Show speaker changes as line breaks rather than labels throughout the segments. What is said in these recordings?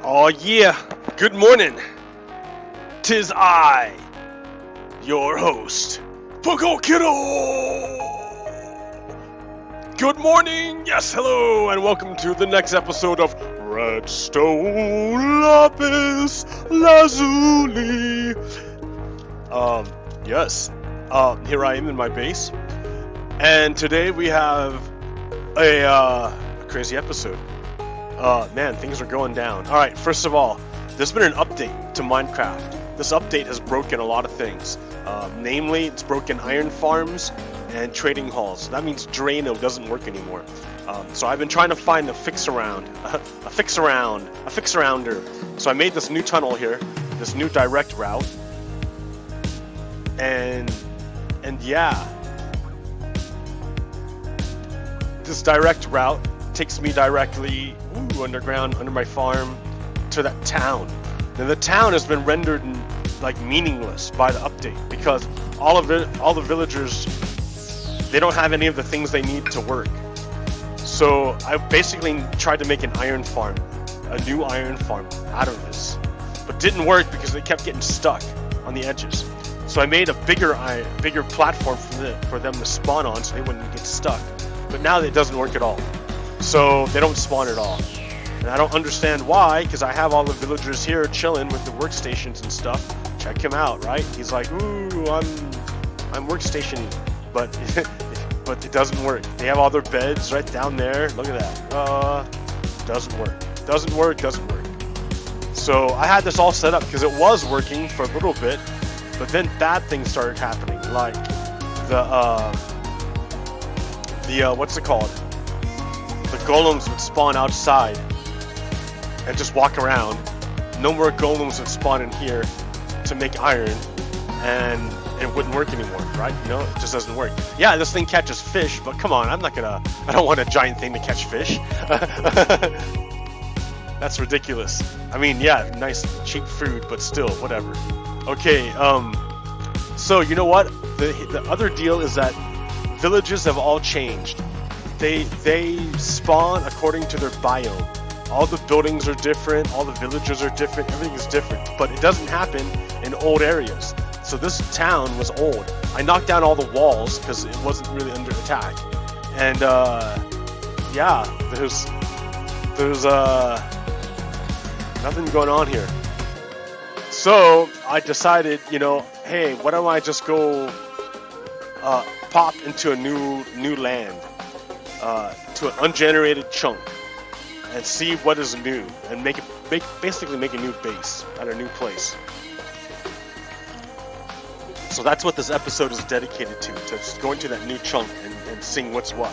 Oh yeah, good morning. Tis I, your host, PoGokeRo. Good morning, yes, hello, and welcome to the next episode of Redstone LAPIS LAZULI. Yes, here I am in my base, and today we have a crazy episode. Man, things are going down. Alright, first of all, there's been an update to Minecraft. This update has broken a lot of things. Namely, it's broken iron farms and trading halls. That means Drano doesn't work anymore. So I've been trying to find a fix-arounder. So I made this new tunnel here, this new direct route. And yeah. This direct route takes me directly underground under my farm to that town. Now the town has been rendered like meaningless by the update because all the villagers, they don't have any of the things they need to work. So I basically tried to make an iron farm, a new iron farm out of this, but didn't work because they kept getting stuck on the edges. So I made a bigger platform for them to spawn on so they wouldn't get stuck. But now it doesn't work at all. So they don't spawn at all. And I don't understand why, because I have all the villagers here chilling with the workstations and stuff. Check him out, right? He's like, ooh, I'm workstationing. But but it doesn't work. They have all their beds right down there. Look at that. Doesn't work. Doesn't work. So I had this all set up because it was working for a little bit, but then bad things started happening, like the what's it called? The golems would spawn outside and just walk around. No more golems would spawn in here to make iron, and it wouldn't work anymore, right? You know, it just doesn't work. Yeah, this thing catches fish, but come on, I don't want a giant thing to catch fish. That's ridiculous. I mean, yeah, nice cheap food, but still, whatever. Okay, so you know what? The other deal is that villages have all changed. They spawn according to their biome. All the buildings are different, all the villages are different, everything is different, but it doesn't happen in old areas. So this town was old. I knocked down all the walls because it wasn't really under attack. And yeah, there's nothing going on here. So I decided, you know, hey, why don't I just go pop into a new land, to an ungenerated chunk, and see what is new, and basically make a new base at a new place. So that's what this episode is dedicated to just going to that new chunk and seeing what's what.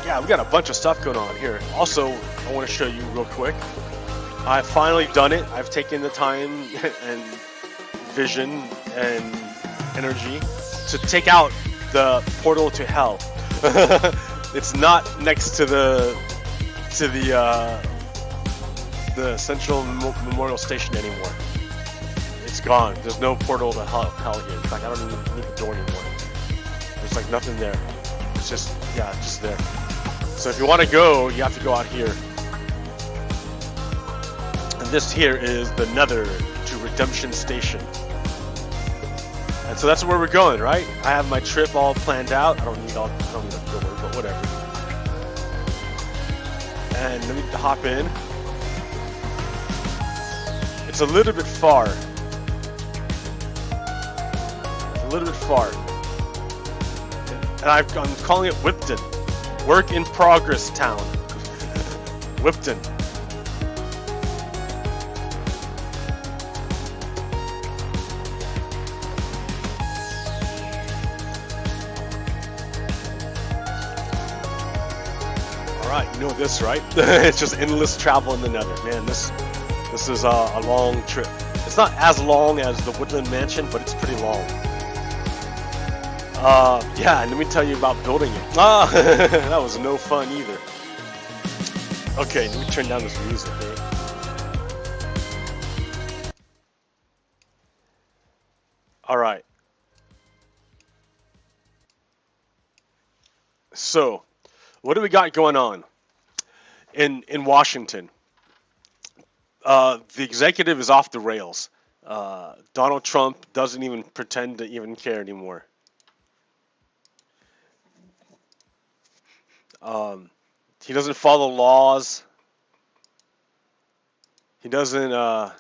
Yeah, we got a bunch of stuff going on here. Also, I want to show you real quick. I've finally done it. I've taken the time and vision and energy to take out the portal to hell. It's not next to the central memorial station anymore. It's gone. There's no portal to hell here. In fact, I don't even need the door anymore. There's like nothing there. It's just, yeah, just there. So if you want to go, you have to go out here. And this here is the Nether to Redemption Station. And so that's where we're going, right? I have my trip all planned out. I don't need a door, but whatever. And let me hop in. It's a little bit far. And I'm calling it Whipton. Work in progress town. Whipton. Alright, you know this, right? It's just endless travel in the Nether. Man, this is a long trip. It's not as long as the Woodland Mansion, but it's pretty long. Yeah, and let me tell you about building it. That was no fun either. Okay, let me turn down this music, man. Alright. So, what do we got going on in Washington? The executive is off the rails. Donald Trump doesn't even pretend to even care anymore. Um, he doesn't follow laws. He doesn't.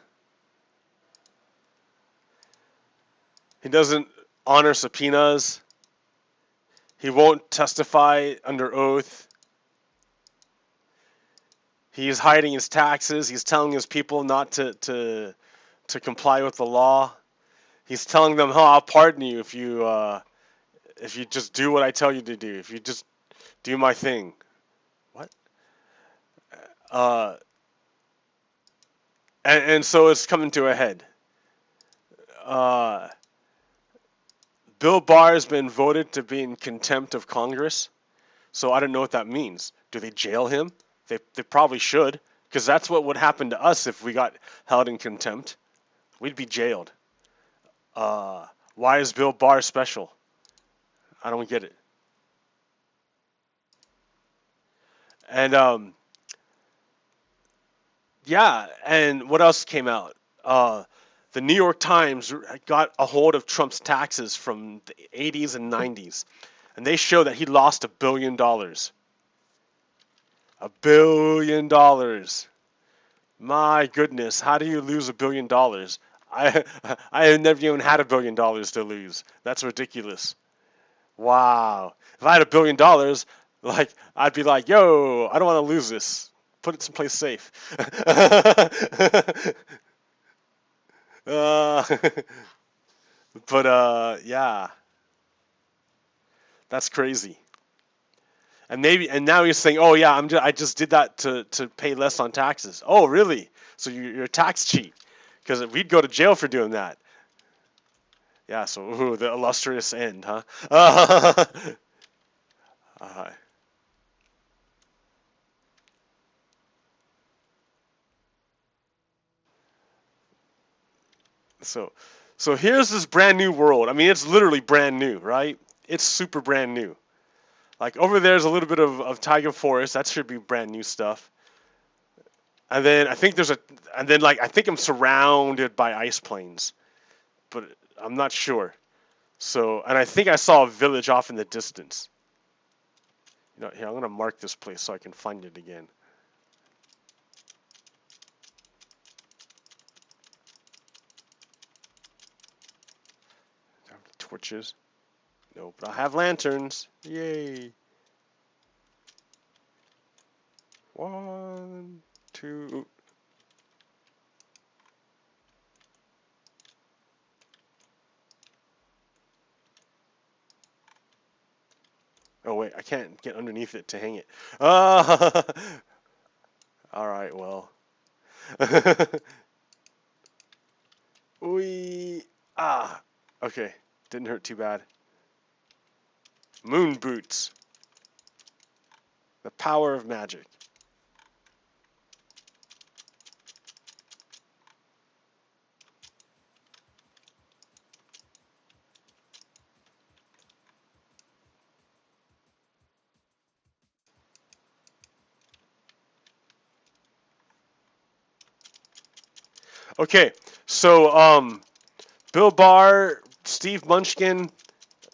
He doesn't honor subpoenas. He won't testify under oath. He's hiding his taxes. He's telling his people not to comply with the law. He's telling them, "Oh, I'll pardon you if you just do what I tell you to do. If you just do my thing." What? Uh, and so it's coming to a head. Uh, Bill Barr has been voted to be in contempt of Congress. So I don't know what that means. Do they jail him? They probably should, because that's what would happen to us if we got held in contempt. We'd be jailed. Why is Bill Barr special? I don't get it. And yeah, and what else came out? The New York Times got a hold of Trump's taxes from the 80s and 90s, and they show that he lost $1 billion. $1 billion. My goodness, how do you lose $1 billion? I I have never even had $1 billion to lose. That's ridiculous. Wow. If I had $1 billion, like I'd be like, yo, I don't want to lose this. Put it someplace safe. uh, but yeah, that's crazy. And now he's saying, oh yeah, I just did that to pay less on taxes. Oh really? So you're a tax cheat? Because we'd go to jail for doing that. Yeah. So the illustrious end, huh? Uh, so so here's this brand new world. I mean, it's literally brand new, right? It's super brand new. Like over there's a little bit of taiga forest. That should be brand new stuff. And then I think I'm surrounded by ice plains, but I'm not sure. So, and I think I saw a village off in the distance. Here, I'm gonna mark this place so I can find it again. Torches? No, but I have lanterns. Yay! One, two. Oh wait, I can't get underneath it to hang it. All right, well. We okay, didn't hurt too bad. Moon boots. The power of magic. Okay, so Bill Barr, Steve Munchkin,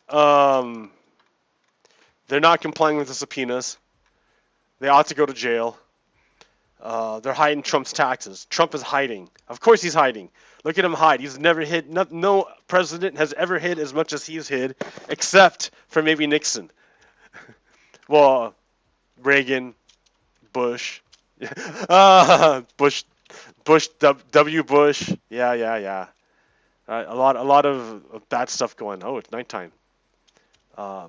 um, they're not complying with the subpoenas. They ought to go to jail. They're hiding Trump's taxes. Trump is hiding. Of course he's hiding. Look at him hide. He's never hid. No president has ever hid as much as he's hid, except for maybe Nixon. Well, Reagan, Bush, Bush, W. Bush. Yeah, yeah, yeah. A lot of bad stuff going. Oh, it's nighttime. Uh,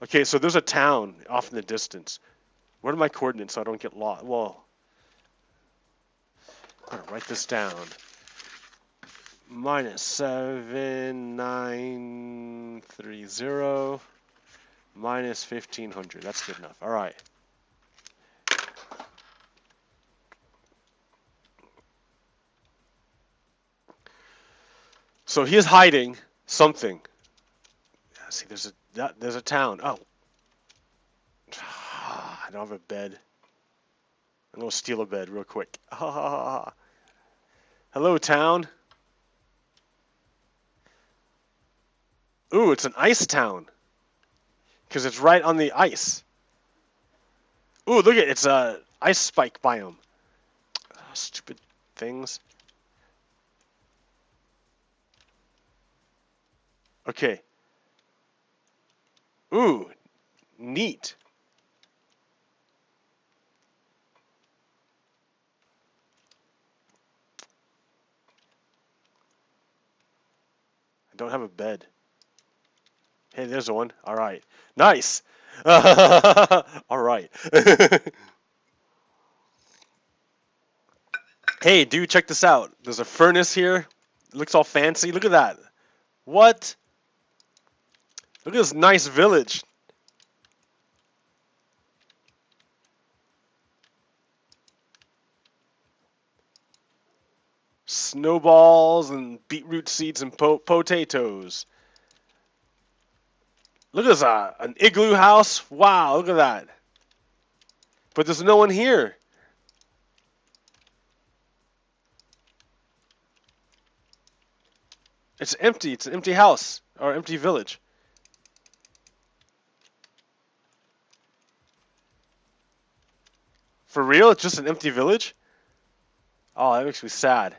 okay, so there's a town off in the distance. What are my coordinates so I don't get lost? Well, I'm gonna write this down. -7930 -1500. That's good enough. All right. So he is hiding something. See, there's a town. Oh, don't have a bed. I'm gonna steal a bed real quick. Ha ha ha ha. Hello, town. Ooh, it's an ice town. Because it's right on the ice. Ooh, look at it's a ice spike biome. Stupid things. Okay. Ooh, neat. I don't have a bed. Hey, there's one. All right. Nice. All right. Hey, dude, check this out. There's a furnace here. It looks all fancy. Look at that. What? Look at this nice village. Snowballs and beetroot seeds and potatoes. Look at this, an igloo house. Wow, look at that. But there's no one here. It's empty. It's an empty house or empty village. For real? It's just an empty village? Oh, that makes me sad.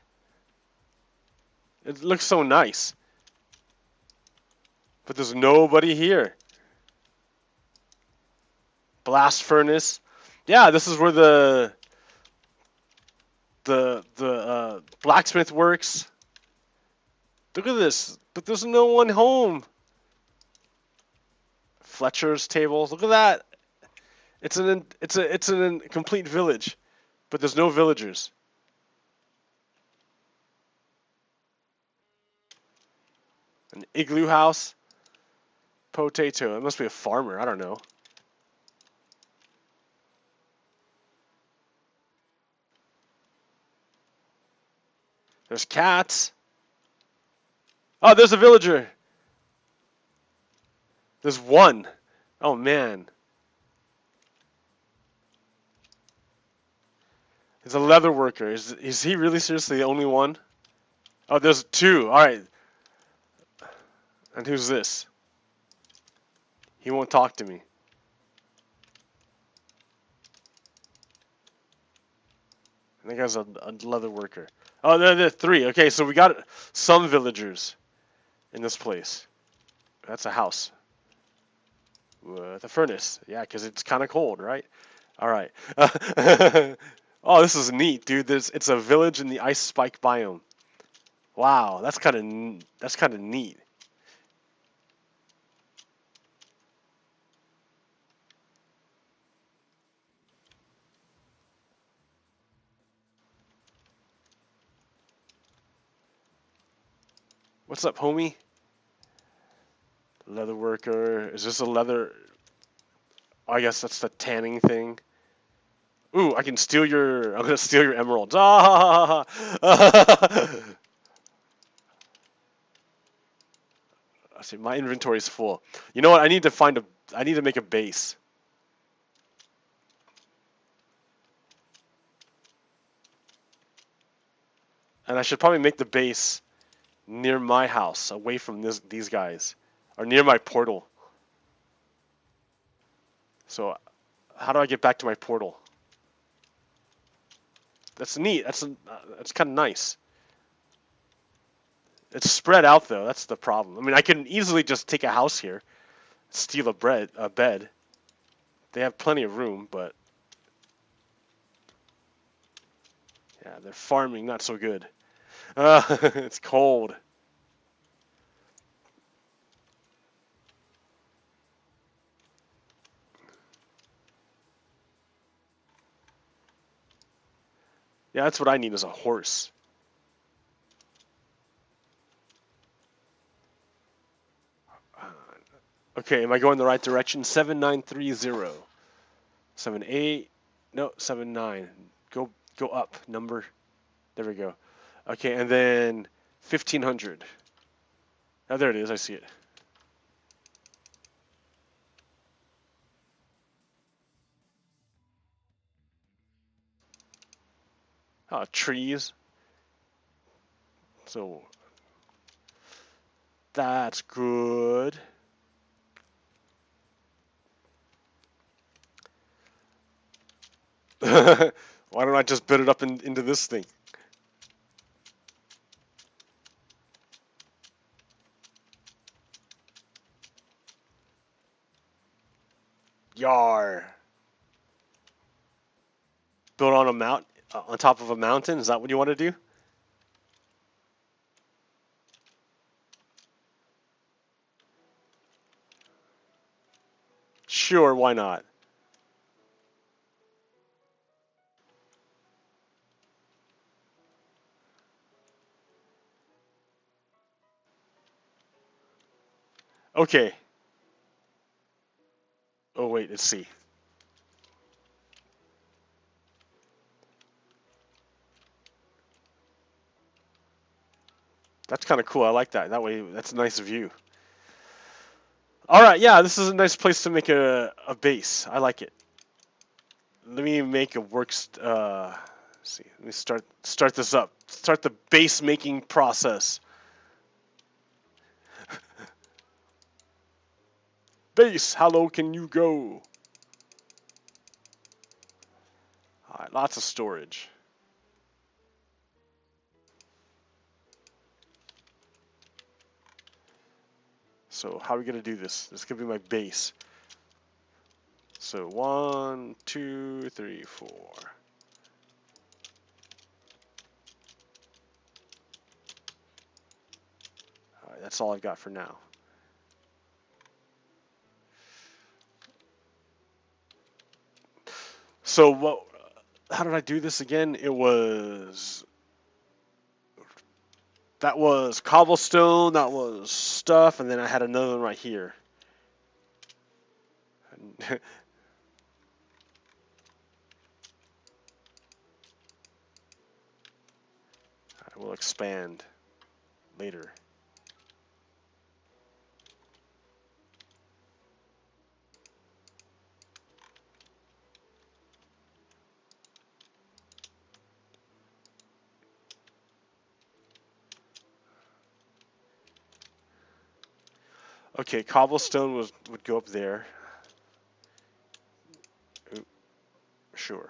It looks so nice. But there's nobody here. Blast furnace. Yeah, this is where the blacksmith works. Look at this. But there's no one home. Fletcher's tables. Look at that. It's an incomplete village, but there's no villagers. An igloo house. Potato. It must be a farmer. I don't know. There's cats. Oh, there's a villager. There's one. Oh, man. He's a leather worker. Is he really seriously the only one? Oh, there's two. All right. And who's this? He won't talk to me. I think that's a leather worker. Oh, there are three. Okay, so we got some villagers in this place. That's a house. The furnace. Yeah, because it's kind of cold, right? All right. Oh, this is neat, dude. It's a village in the ice spike biome. Wow, that's kind of neat. What's up, homie? Leather worker. Is this a leather? Oh, I guess that's the tanning thing. Ooh, I can steal your. I'm gonna steal your emeralds. Ah! I see. My inventory is full. You know what? I need to find a. I need to make a base. And I should probably make the base near my house, away from these guys, or near my portal. So, how do I get back to my portal? That's neat. That's kind of nice. It's spread out though. That's the problem. I mean, I can easily just take a house here, steal a bed. They have plenty of room, but yeah, they're farming not so good. It's cold. Yeah, that's what I need is a horse. Okay, am I going the right direction? 7930. 78. No, 79. Go up. Number. There we go. Okay, and then 1500. Oh, there it is. I see it. trees. So that's good. Why don't I just build it up into this thing? Yar. Build on a mount on top of a mountain. Is that what you want to do? Sure, why not? Okay. Oh wait, let's see. That's kind of cool. I like that. That way, that's a nice view. All right, yeah, this is a nice place to make a base. I like it. Let me make a let's see. Let me start this up. Start the base making process. Base, how low can you go? All right, lots of storage. So how are we gonna do this? This could be my base. So 1, 2, 3, 4. All right, that's all I've got for now. So what? How did I do this again? That was cobblestone, that was stuff, and then I had another one right here. I will expand later. Okay, cobblestone would go up there. Ooh, sure.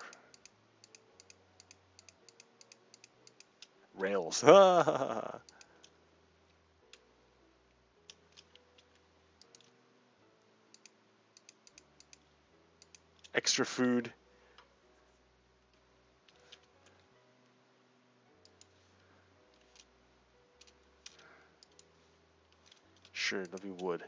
Rails. Extra food. Sure, that'll be wood.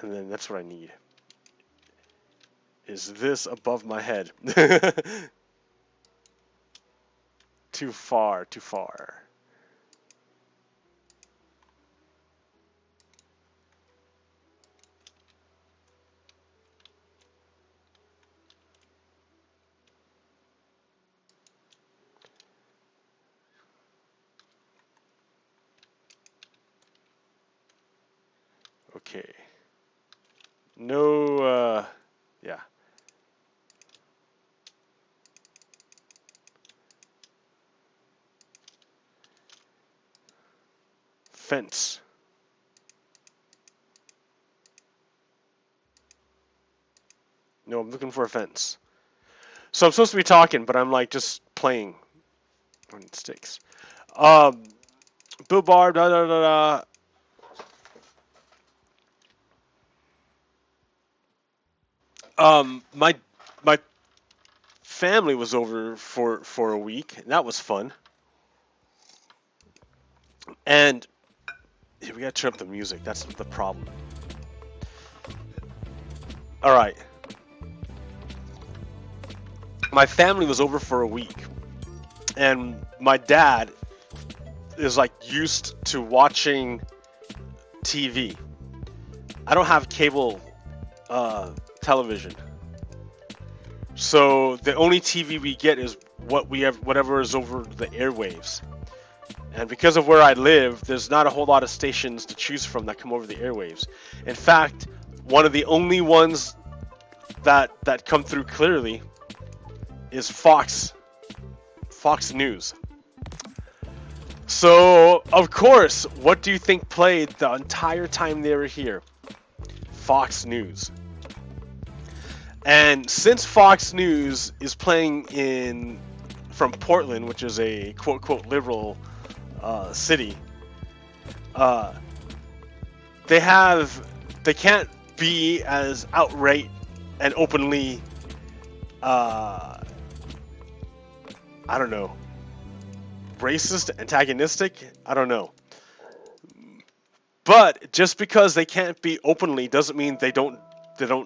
And then that's what I need. Is this above my head? Too far, too far. Okay. No, yeah. Fence. No, I'm looking for a fence. So I'm supposed to be talking, but I'm like just playing on sticks. Bill Barb, da da da da. My family was over for a week, and that was fun. And yeah, we gotta turn up the music. That's the problem. All right. My family was over for a week, and my dad is like used to watching TV. I don't have cable television, so the only TV we get is what we have, whatever is over the airwaves. And because of where I live, there's not a whole lot of stations to choose from that come over the airwaves. In fact, one of the only ones that come through clearly is Fox News. So, of course, what do you think played the entire time they were here? Fox News. And since Fox News is playing from Portland, which is a quote liberal city, they can't be as outright and openly, I don't know, racist, antagonistic. I don't know. But just because they can't be openly doesn't mean they don't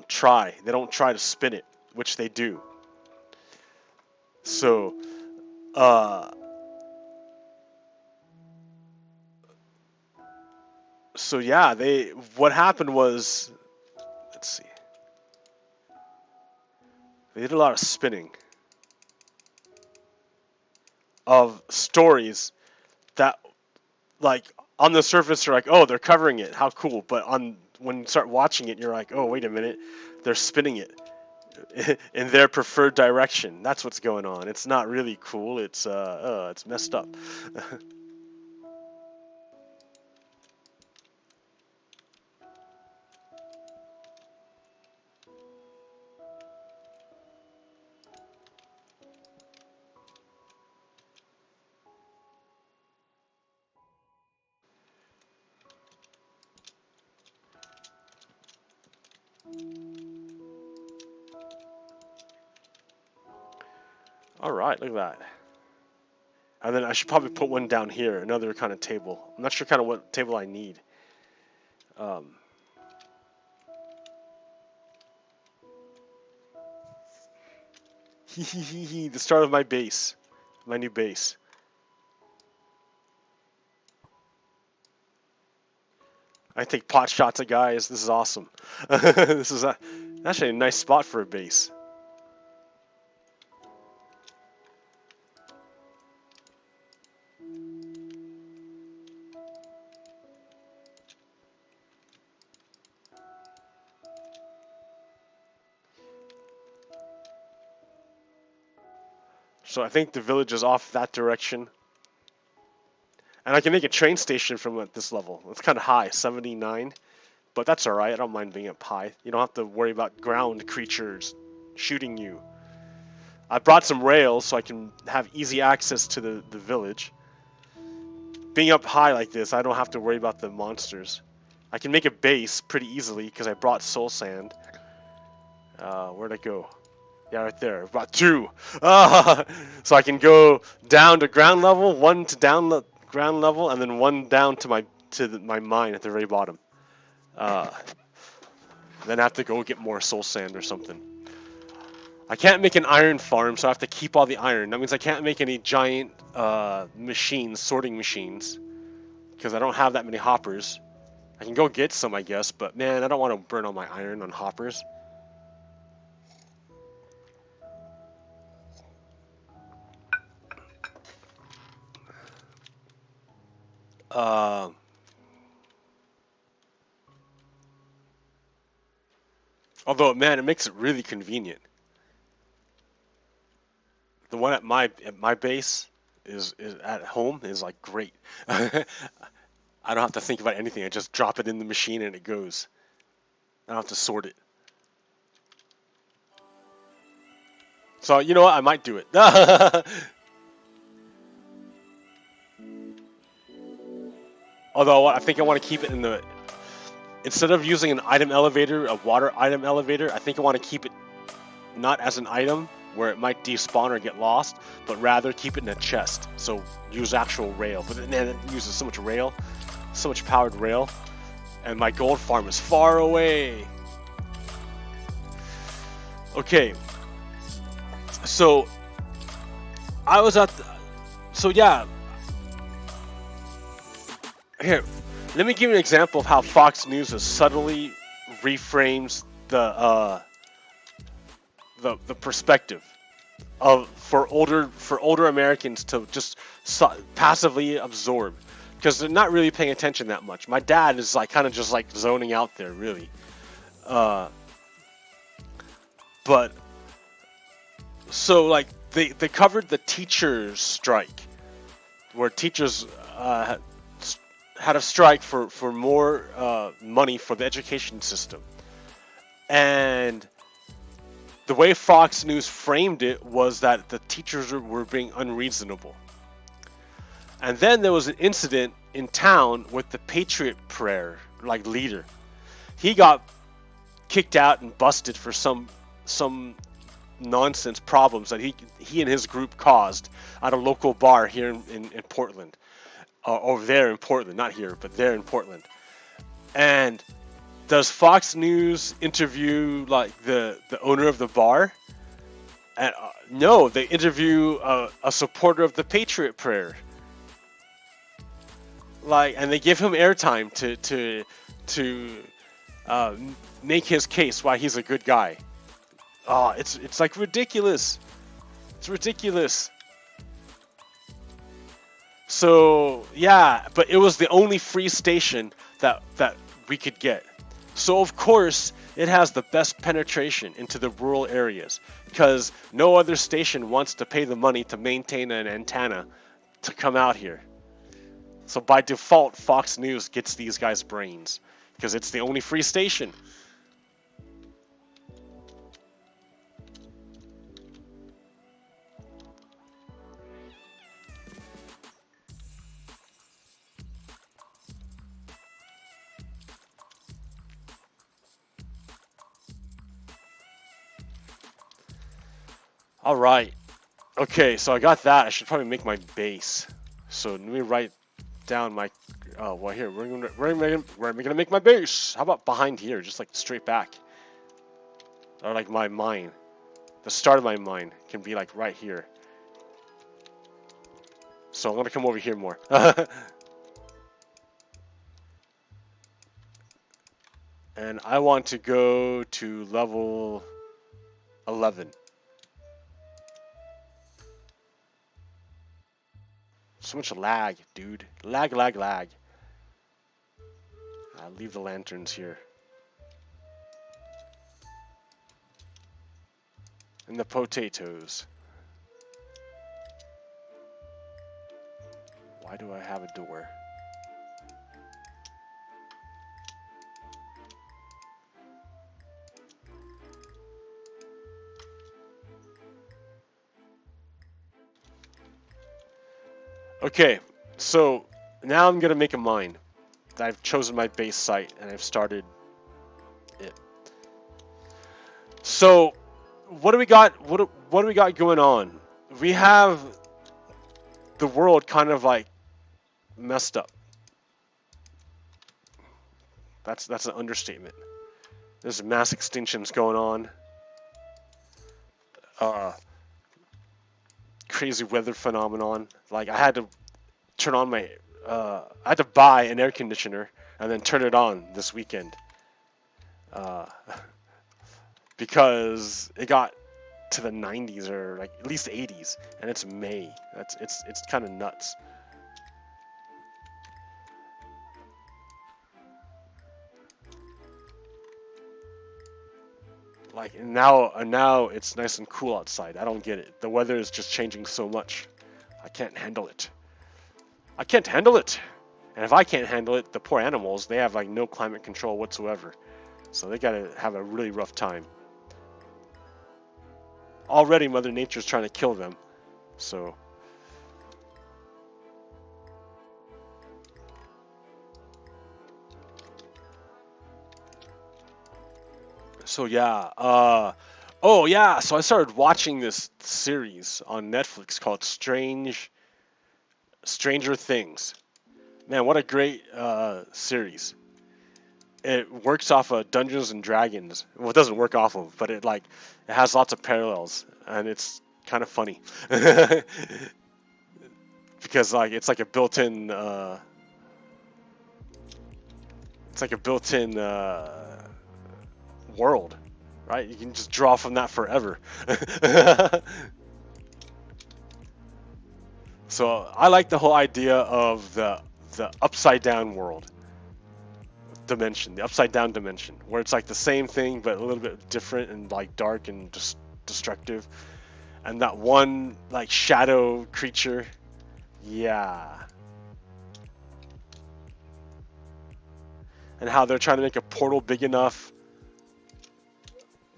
try. They don't try to spin it, which they do. So, yeah, what happened was, let's see, they did a lot of spinning of stories that, like, on the surface are like, oh, they're covering it, how cool, but when you start watching it, you're like, oh, wait a minute, they're spinning it in their preferred direction. That's what's going on. It's not really cool. It's messed up. All right, look at that. And then I should probably put one down here, another kind of table. I'm not sure kind of what table I need. The start of my base, my new base. I take pot shots at guys. This is awesome. This is actually a nice spot for a base. So I think the village is off that direction. And I can make a train station from at this level. It's kind of high, 79. But that's alright, I don't mind being up high. You don't have to worry about ground creatures shooting you. I brought some rails so I can have easy access to the village. Being up high like this, I don't have to worry about the monsters. I can make a base pretty easily because I brought soul sand. Where'd it go? Yeah, right there. I brought 2. So I can go down to ground level, 1 to ground level, and then 1 down to my mine at the very bottom. Then I have to go get more soul sand or something. I can't make an iron farm, so I have to keep all the iron. That means I can't make any giant machines, sorting machines, because I don't have that many hoppers. I can go get some, I guess, but man, I don't want to burn all my iron on hoppers. Although, man, it makes it really convenient. The one at my base is at home is like great. I don't have to think about anything. I just drop it in the machine and it goes. I don't have to sort it. So you know what? I might do it. Although I think I want to keep it in the. Instead of using an item elevator, a water item elevator, I think I want to keep it not as an item where it might despawn or get lost, but rather keep it in a chest. So use actual rail. But man, it uses so much rail, so much powered rail, and my gold farm is far away. Okay, so I was at. So yeah. Here, let me give you an example of how Fox News has subtly reframes the perspective of for older Americans to just passively absorb, because they're not really paying attention that much. My dad is like kind of just like zoning out there, really. But so like they covered the teachers strike, where teachers had a strike for more money for the education system. And the way Fox News framed it was that the teachers were being unreasonable. And then there was an incident in town with the Patriot Prayer like leader. He got kicked out and busted for some nonsense problems that he and his group caused at a local bar here in Portland. Over there in Portland, not here, but there in Portland. And does Fox News interview like the owner of the bar? And no, they interview a supporter of the Patriot Prayer. Like, and they give him airtime to make his case why he's a good guy. Oh, it's like ridiculous. It's ridiculous. So yeah, but it was the only free station that we could get. So of course it has the best penetration into the rural areas, because no other station wants to pay the money to maintain an antenna to come out here. So by default, Fox News gets these guys' brains, because it's the only free station. All right. Okay, so I got that. I should probably make my base. So let me write down my. Oh, well, here we're gonna make my base. How about behind here, just like straight back, or like my mine. The start of my mine can be like right here. So I'm gonna come over here more. And I want to go to level 11. So much lag, dude. Lag. I'll leave the lanterns here. And the potatoes. Why do I have a door? Okay, so now I'm gonna make a mine. I've chosen my base site and I've started it. So what do we got? What do we got going on? We have the world kind of like messed up. That's an understatement. There's mass extinctions going on. Crazy weather phenomenon. Like I had to turn on my I had to buy an air conditioner and then turn it on this weekend because it got to the 90s or like at least 80s, and it's May. It's kind of nuts. Like now it's nice and cool outside. I don't get it. The weather is just changing so much. I can't handle it. I can't handle it. And if I can't handle it, the poor animals, they have like no climate control whatsoever. So they gotta have a really rough time. Already Mother Nature's trying to kill them. So yeah, oh yeah, so I started watching this series on Netflix called Stranger Things. Man, what a great series. It works off of Dungeons and Dragons. Well, it doesn't work off of, but it has lots of parallels, and it's kind of funny. Because it's like a built-in world, right? You can just draw from that forever. So I like the whole idea of the upside down world dimension, the upside down dimension, where it's like the same thing but a little bit different and like dark and just destructive. And that one like shadow creature, yeah. And how they're trying to make a portal big enough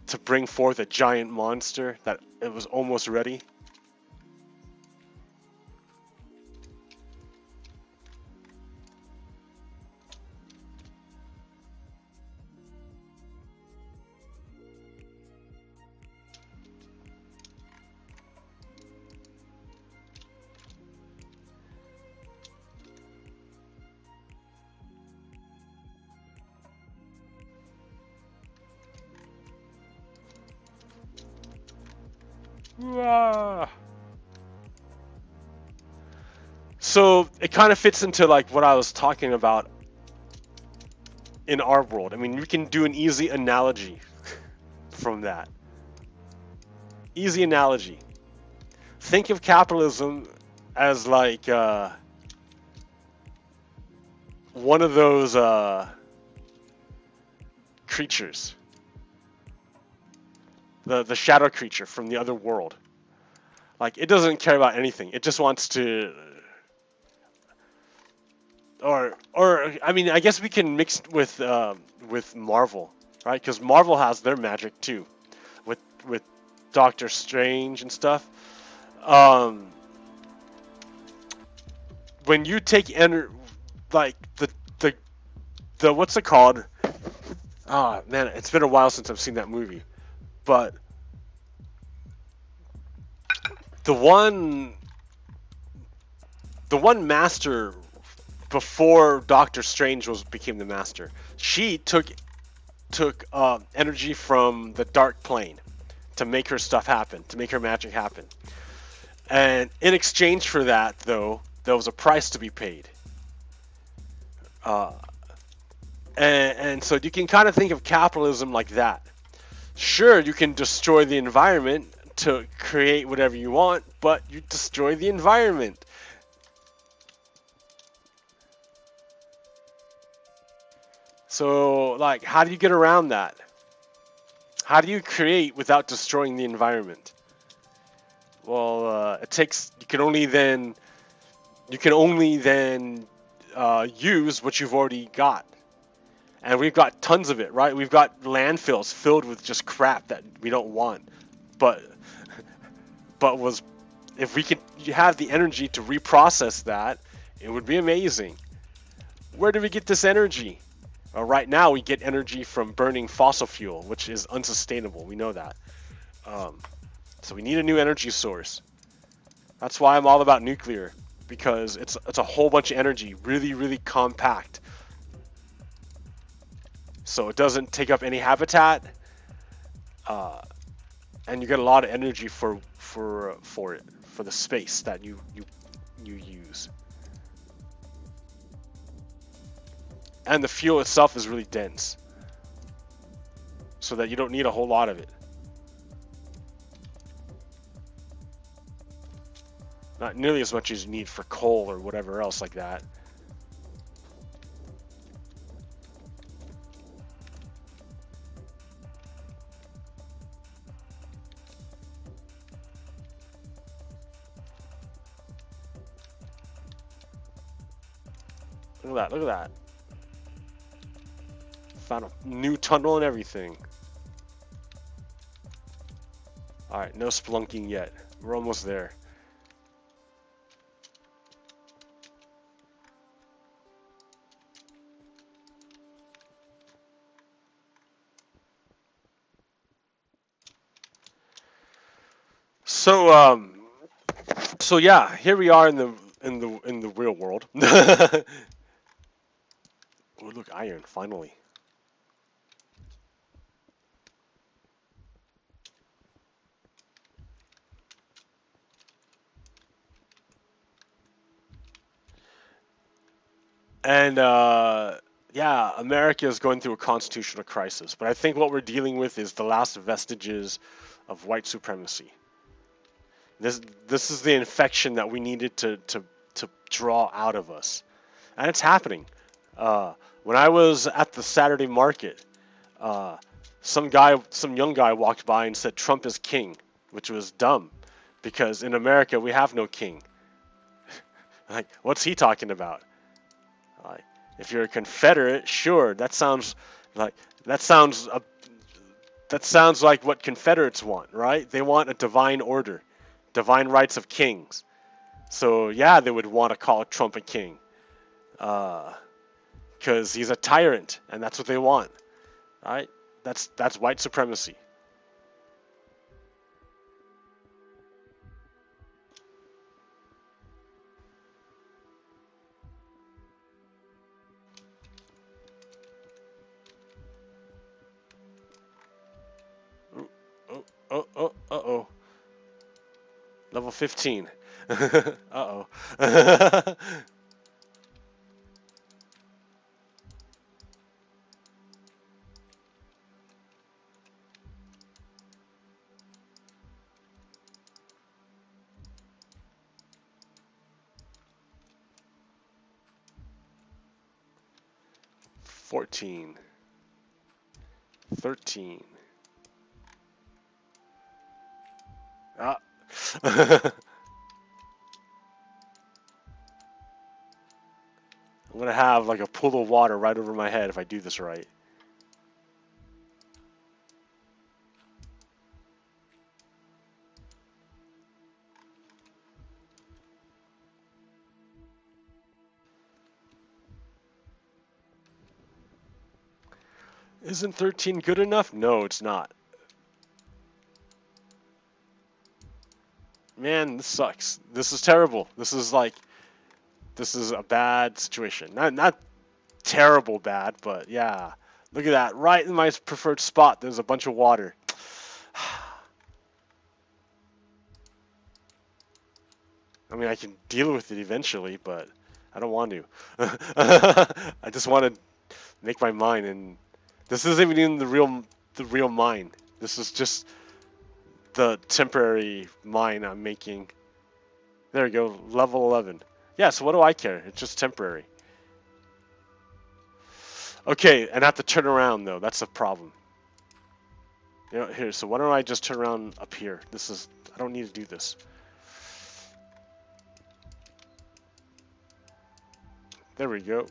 to bring forth a giant monster that it was almost ready. Ah. So it kind of fits into like what I was talking about in our world. I mean, we can do an easy analogy from that. Easy analogy. Think of capitalism as like one of those creatures. The shadow creature from the other world. Like, it doesn't care about anything. It just wants to... Or I mean, I guess we can mix with Marvel, right? Because Marvel has their magic too, with Doctor Strange and stuff. When you take like the what's it called? Ah, man, it's been a while since I've seen that movie, but the one master before Doctor Strange became the master, she took energy from the dark plane to make her stuff happen, to make her magic happen. And in exchange for that, though, there was a price to be paid. And so you can kind of think of capitalism like that. Sure, you can destroy the environment to create whatever you want, but you destroy the environment. So, like, how do you get around that? How do you create without destroying the environment? Well, it takes. You can only then use what you've already got, and we've got tons of it, right? We've got landfills filled with just crap that we don't want, but if we could have the energy to reprocess that, it would be amazing. Where do we get this energy? Right now, we get energy from burning fossil fuel, which is unsustainable. We know that. So we need a new energy source. That's why I'm all about nuclear, because it's a whole bunch of energy, really, really compact. So it doesn't take up any habitat, and you get a lot of energy for the space that you use. And the fuel itself is really dense, so that you don't need a whole lot of it. Not nearly as much as you need for coal or whatever else like that. Look at that, look at that. Found a new tunnel and everything. Alright, no spelunking yet. We're almost there. So yeah, here we are in the real world. Oh, look, iron, finally. And yeah, America is going through a constitutional crisis, but I think what we're dealing with is the last vestiges of white supremacy. This is the infection that we needed to draw out of us, and it's happening. When I was at the Saturday market, uh, some young guy walked by and said Trump is king, which was dumb, because in America we have no king. Like, what's he talking about? Like, if you're a Confederate, sure, like that sounds uh, that sounds like what Confederates want, right? They want a divine order, divine rights of kings. So yeah, they would want to call Trump a king, because he's a tyrant, and that's what they want, right? That's white supremacy. Oh, oh, oh, uh-oh. Level 15. Uh-oh. 14. 13. Ah. I'm gonna have like a pool of water right over my head if I do this right. Isn't 13 good enough? No, it's not. Man, this sucks. This is terrible. This is a bad situation. Not terrible bad, but yeah. Look at that. Right in my preferred spot, there's a bunch of water. I mean, I can deal with it eventually, but I don't want to. I just want to make my mine, and this isn't even the real mine. This is just the temporary mine I'm making. There we go, level 11. Yeah, so what do I care? It's just temporary. Okay, and I have to turn around though. That's a problem. You know, here. So why don't I just turn around up here? I don't need to do this. There we go.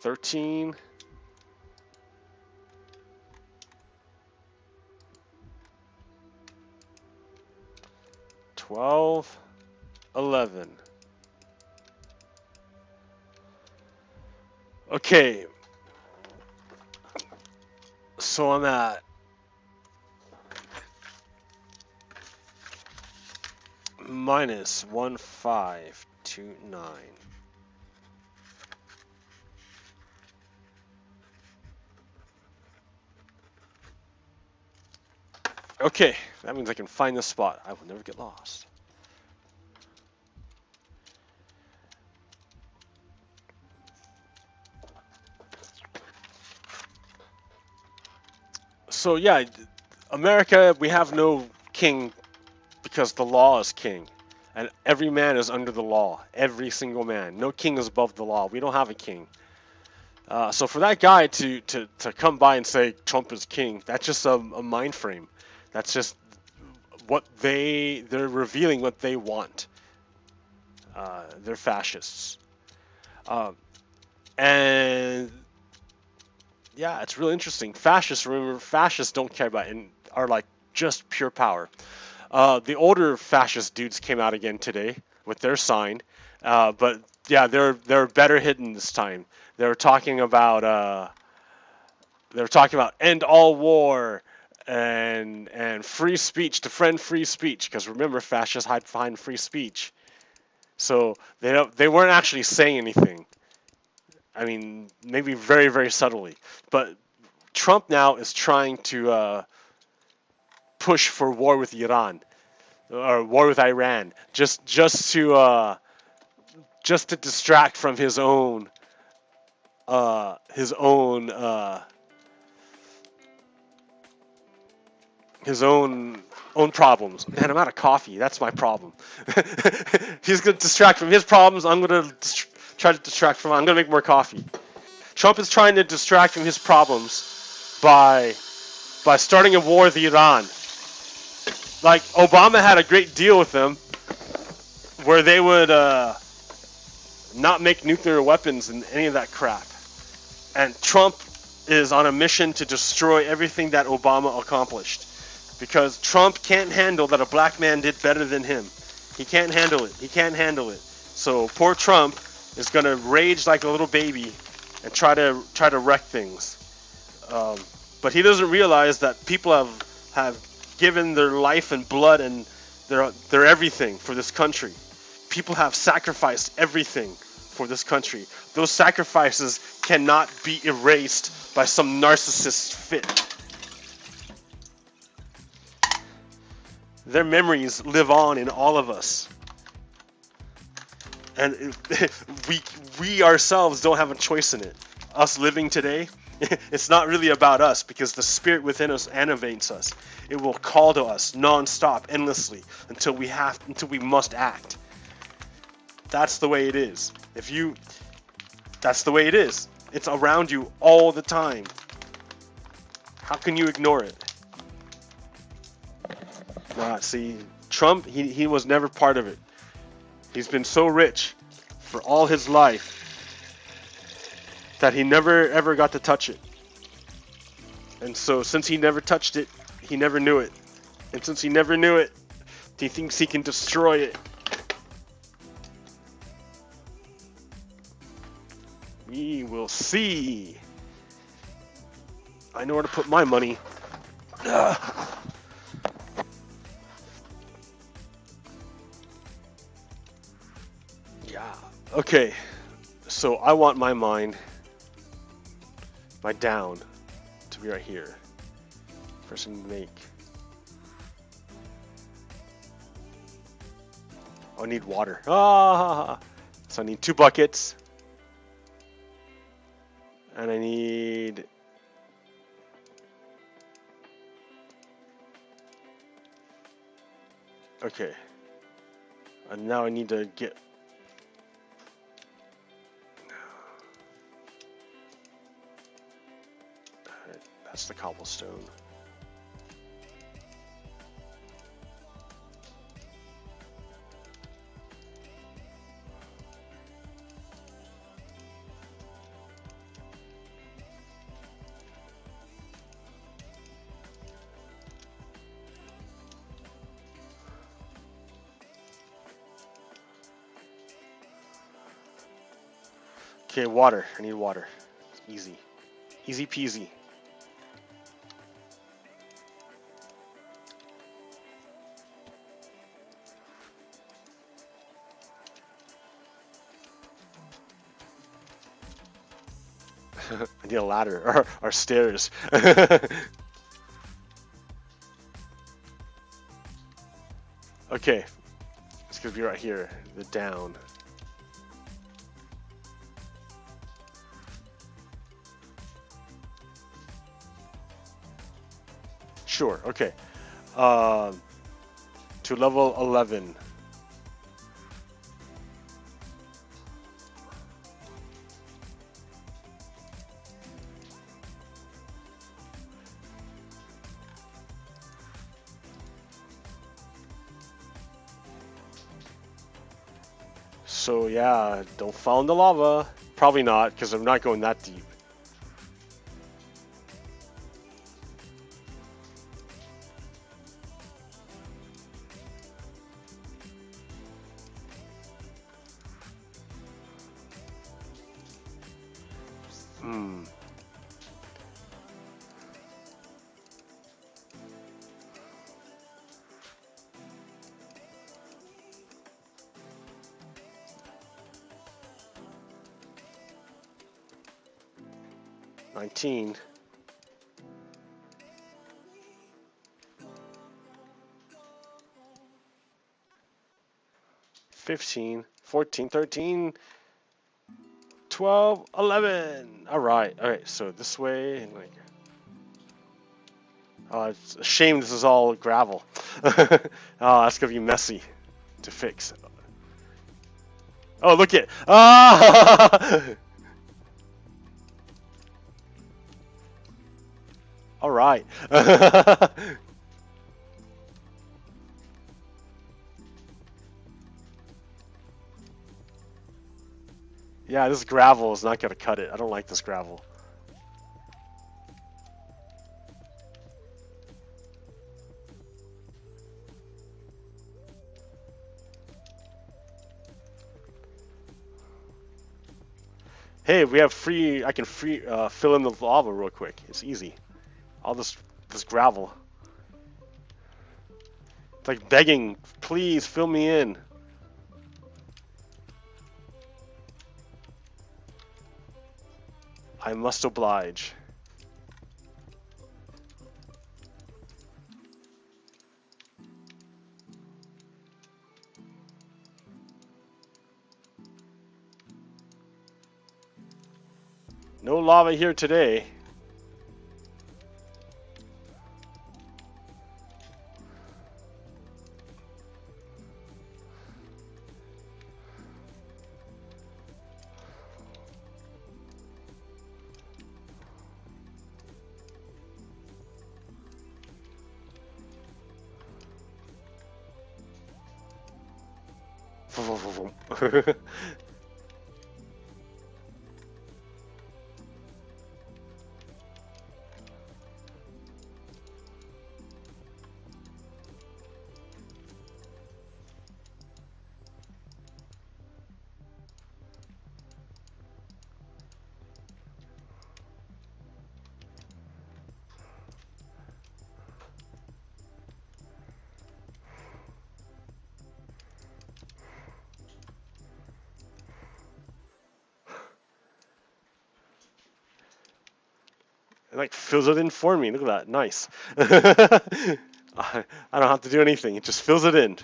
$13. 12, 11. Okay, so I'm at minus 1529. Okay, that means I can find this spot. I will never get lost. So yeah, America, we have no king because the law is king. And every man is under the law. Every single man. No king is above the law. We don't have a king. So for that guy to come by and say Trump is king, that's just a mind frame. That's just what they're revealing what they want. They're fascists. And yeah, it's really interesting. Fascists, remember, fascists don't care about and are like just pure power. The older fascist dudes came out again today with their sign, but yeah, they're better hidden this time. They were talking about end all war and free speech, defend free speech, because remember, fascists hide behind free speech. So they weren't actually saying anything. I mean, maybe very, very subtly, but Trump now is trying to push for war with Iran or war with Iran, just to distract from his own problems. Man, I'm out of coffee. That's my problem. He's gonna distract from his problems. I'm gonna try to distract from. I'm gonna make more coffee. Trump is trying to distract from his problems by starting a war with Iran. Like Obama had a great deal with them, where they would not make nuclear weapons and any of that crap. And Trump is on a mission to destroy everything that Obama accomplished. Because Trump can't handle that a black man did better than him. He can't handle it. He can't handle it. So poor Trump is going to rage like a little baby and try to wreck things. But he doesn't realize that people have given their life and blood and their everything for this country. People have sacrificed everything for this country. Those sacrifices cannot be erased by some narcissist fit. Their memories live on in all of us. And we ourselves don't have a choice in it. Us living today, it's not really about us, because the spirit within us animates us. It will call to us non-stop, endlessly, until we must act. That's the way it is. That's the way it is. It's around you all the time. How can you ignore it? See, Trump, he was never part of it. He's been so rich for all his life that he never ever got to touch it. And so since he never touched it, he never knew it. And since he never knew it, he thinks he can destroy it. We will see. I know where to put my money. Yeah. Okay. So I want my mind, my down, to be right here. First thing to make. Oh, I need water. So I need 2 buckets. And I need... Okay. And now I need to get... That's the cobblestone. Okay, water. I need water. Easy. Easy peasy. I need a ladder or stairs. Okay, it's gonna be right here. The down. Sure. Okay. To level 11. So yeah, don't fall in the lava. Probably not, because I'm not going that deep. Hmm. $19. 15, 14, 13, 12, 11. All right. So this way, and like, it's a shame this is all gravel. Oh, that's gonna be messy to fix. Oh, look at. Ah! All right. Yeah, this gravel is not gonna cut it. I don't like this gravel. Hey, we have free. I can fill in the lava real quick. It's easy. All this gravel. It's like begging, please fill me in. I must oblige. No lava here today. It like fills it in for me. Look at that, nice. I don't have to do anything. It just fills it in.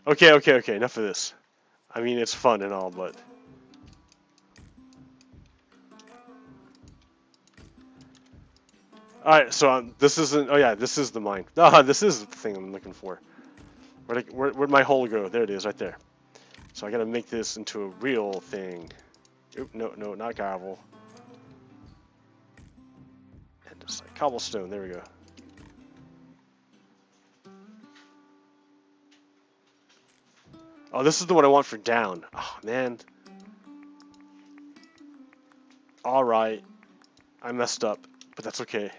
Okay. Enough of this. I mean, it's fun and all, but. Alright, so this isn't. Oh yeah, this is the mine. Ah, this is the thing I'm looking for. Where'd my hole go? There it is, right there. So I gotta make this into a real thing. Oop, no, not gravel. And just like cobblestone. There we go. Oh, this is the one I want for down. Oh man. All right, I messed up, but that's okay.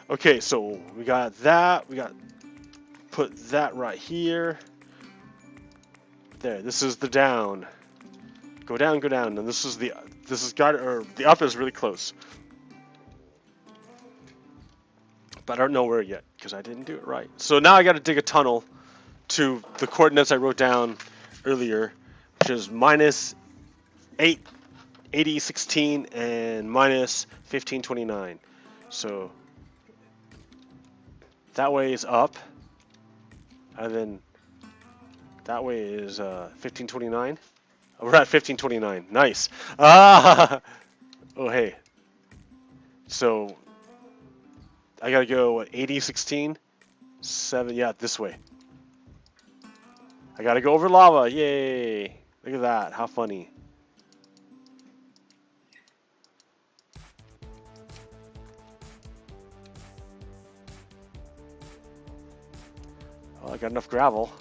Okay, so we got that. We got put that right here. There. This is the down. Go down, and this is the up is really close. But I don't know where yet because I didn't do it right. So now I got to dig a tunnel to the coordinates I wrote down earlier, which is minus 88016 and minus 1529. So that way is up, and then that way is 1529. We're at 1529. Nice. Ah. Oh hey. So I gotta go 8016, 7. Yeah, this way. I gotta go over lava. Yay! Look at that. How funny. Well, I got enough gravel.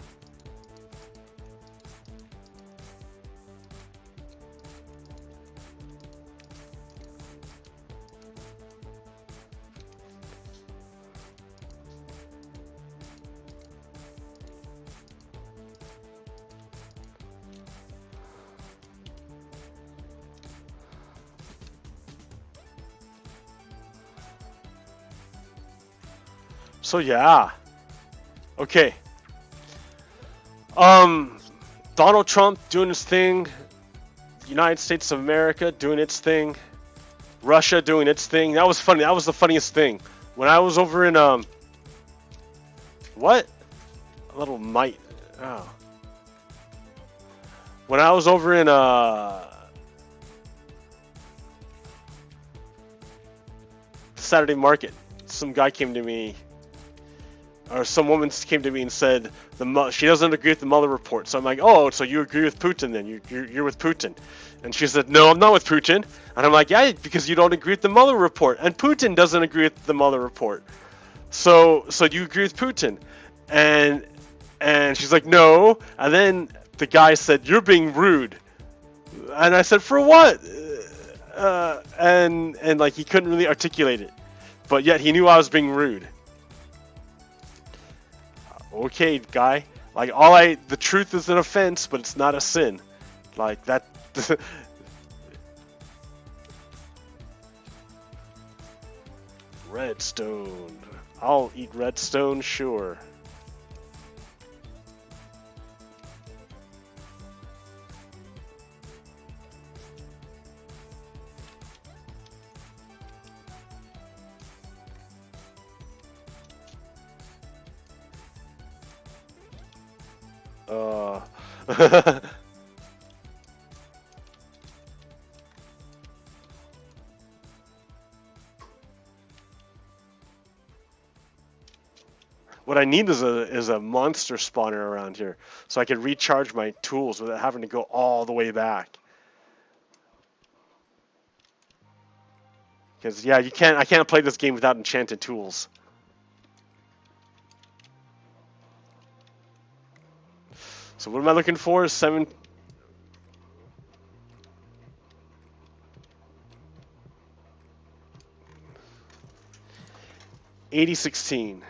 So yeah. Okay. Donald Trump doing his thing. United States of America doing its thing. Russia doing its thing. That was funny. That was the funniest thing. When I was over in what? A little mite. Oh. When I was over in Saturday Market, some guy came to me, or some woman came to me and said she doesn't agree with the Mueller report. So I'm like, oh, so you agree with Putin then? You're with Putin. And she said, no, I'm not with Putin. And I'm like, yeah, because you don't agree with the Mueller report. And Putin doesn't agree with the Mueller report. So you agree with Putin. And she's like, no. And then the guy said, you're being rude. And I said, for what? And like he couldn't really articulate it. But yet he knew I was being rude. Okay, guy. Like the truth is an offense, but it's not a sin. Like that. Redstone. I'll eat redstone, sure. What I need is a monster spawner around here, so I can recharge my tools without having to go all the way back. Because yeah, I can't play this game without enchanted tools. So what am I looking for? 8016.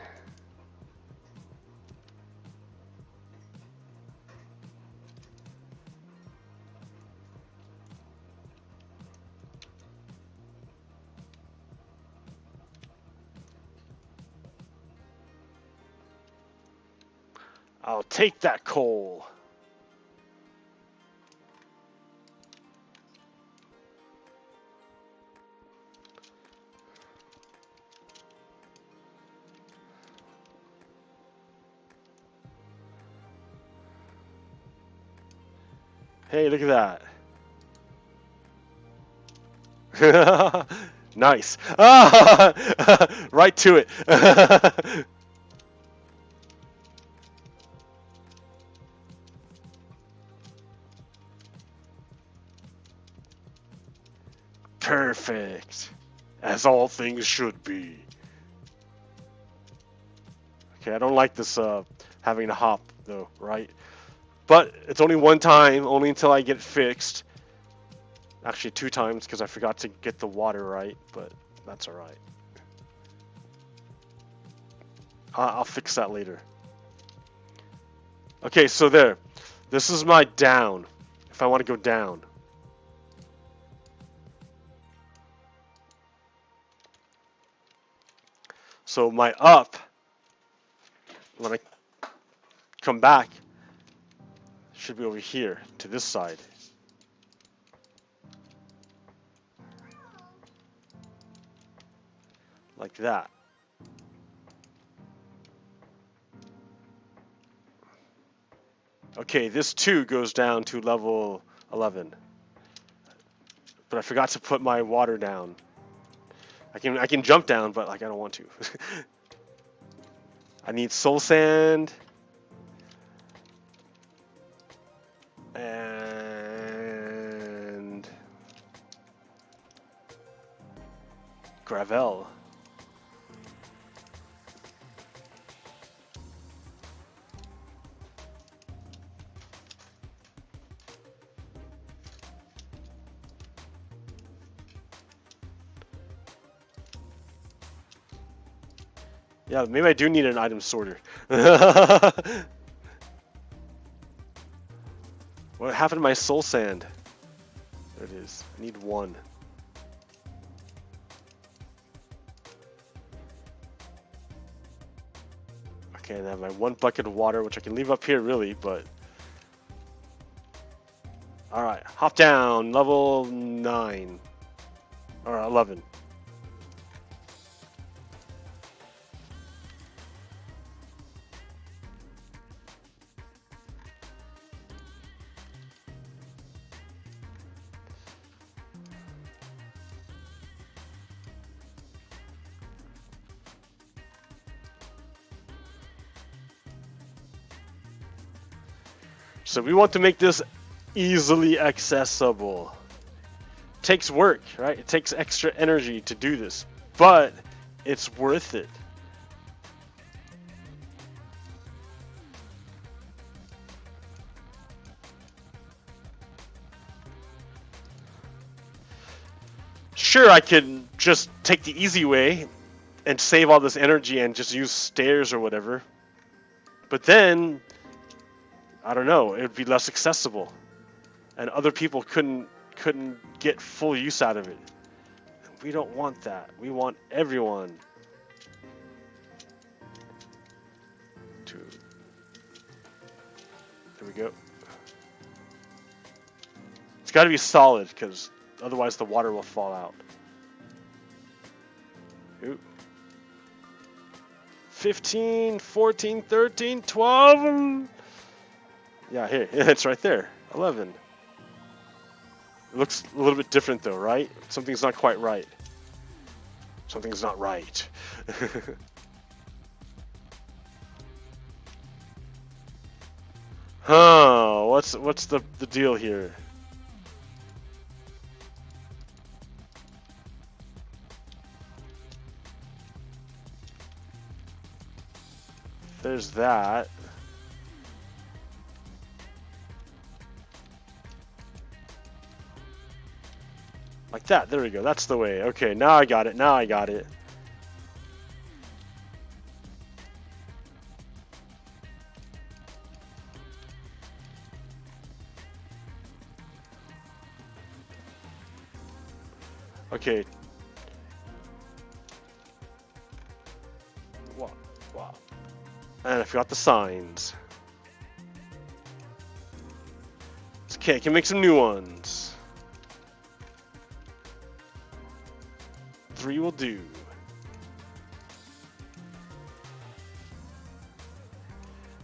I'll take that coal. Hey, look at that. Nice. Ah, right to it. Perfect. As all things should be. Okay, I don't like this having to hop though, right? But it's only one time, only until I get it fixed. Actually 2 times because I forgot to get the water right, but that's alright. I'll fix that later. Okay, so there. This is my down. If I want to go down. So my up, when I come back, should be over here to this side. Like that. Okay, this too goes down to level 11. But I forgot to put my water down. I can jump down, but like I don't want to. I need soul sand. And gravel. Yeah, maybe I do need an item sorter. What happened to my soul sand? There it is. I need 1. Okay, and I have my 1 bucket of water, which I can leave up here really, but... Alright, hop down, level 9. Or 11. So we want to make this easily accessible. Takes work, right? It takes extra energy to do this, but it's worth it. Sure, I could just take the easy way and save all this energy and just use stairs or whatever. But then, I don't know, it would be less accessible. And other people couldn't get full use out of it. We don't want that. We want everyone to... There we go. It's got to be solid, because otherwise the water will fall out. Ooh. 15, 14, 13, 12. Yeah, here. It's right there. 11. It looks a little bit different though, right? Something's not quite right. Something's not right. Huh, what's the deal here? There's that. Like that, there we go, that's the way. Okay, now I got it, now I got it. Okay. Wow. And I forgot the signs. It's okay, I can make some new ones. 3 will do.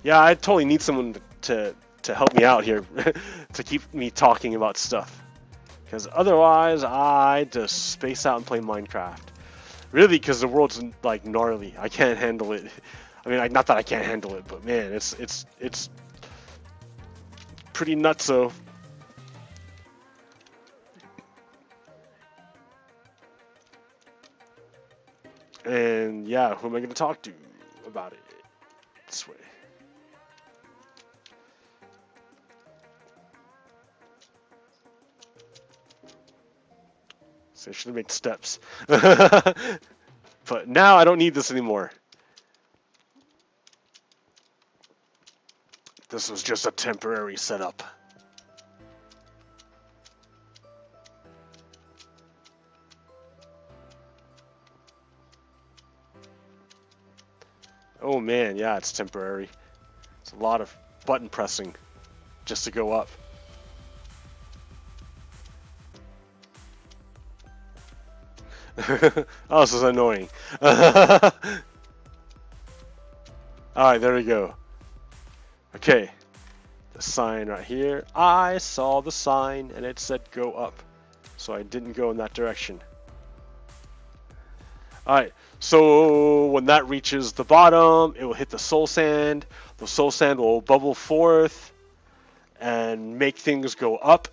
Yeah, I totally need someone to help me out here, to keep me talking about stuff. Because otherwise, I just space out and play Minecraft. Really, because the world's like gnarly. I can't handle it. I mean, not that I can't handle it, but man, it's pretty nutso. And yeah, who am I going to talk to about it? This way. So I should have made steps. But now I don't need this anymore. This was just a temporary setup. Oh man, yeah, it's temporary. It's a lot of button pressing just to go up. Oh, this is annoying. Alright, there we go. Okay, the sign right here. I saw the sign and it said go up, so I didn't go in that direction. Alright, so when that reaches the bottom, it will hit the soul sand. The soul sand will bubble forth and make things go up.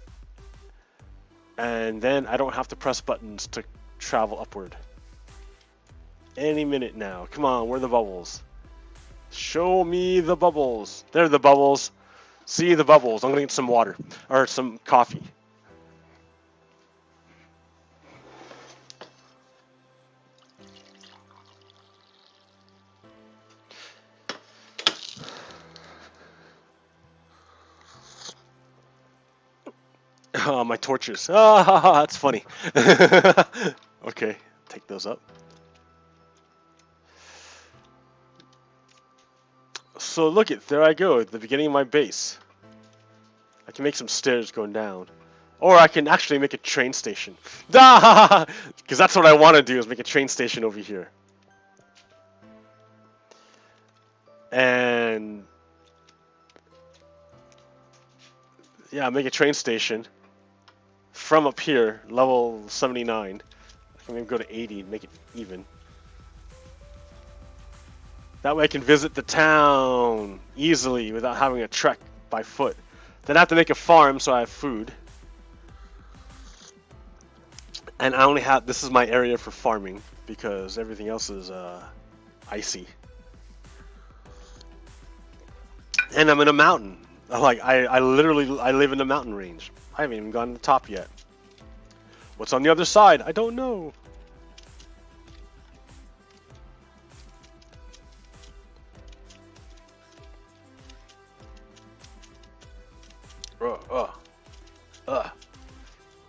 And then I don't have to press buttons to travel upward. Any minute now. Come on, where are the bubbles? Show me the bubbles. There are the bubbles. See the bubbles. I'm gonna get some water or some coffee. Oh, my torches. Ah, that's funny. Okay, take those up. So look it, there I go at the beginning of my base. I can make some stairs going down. Or I can actually make a train station. Because that's what I want to do, is make a train station over here. And yeah, make a train station from up here, level 79. I can maybe go to 80 and make it even. That way I can visit the town easily without having a trek by foot. Then I have to make a farm so I have food. And I only have, this is my area for farming because everything else is icy. And I'm in a mountain. Like I literally live in a mountain range. I haven't even gone to the top yet. What's on the other side? I don't know.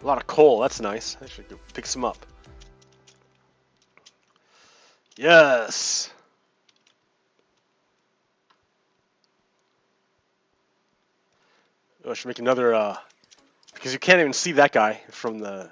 A lot of coal, that's nice. I should go pick some up. Yes! Oh, I should make another, because you can't even see that guy from the...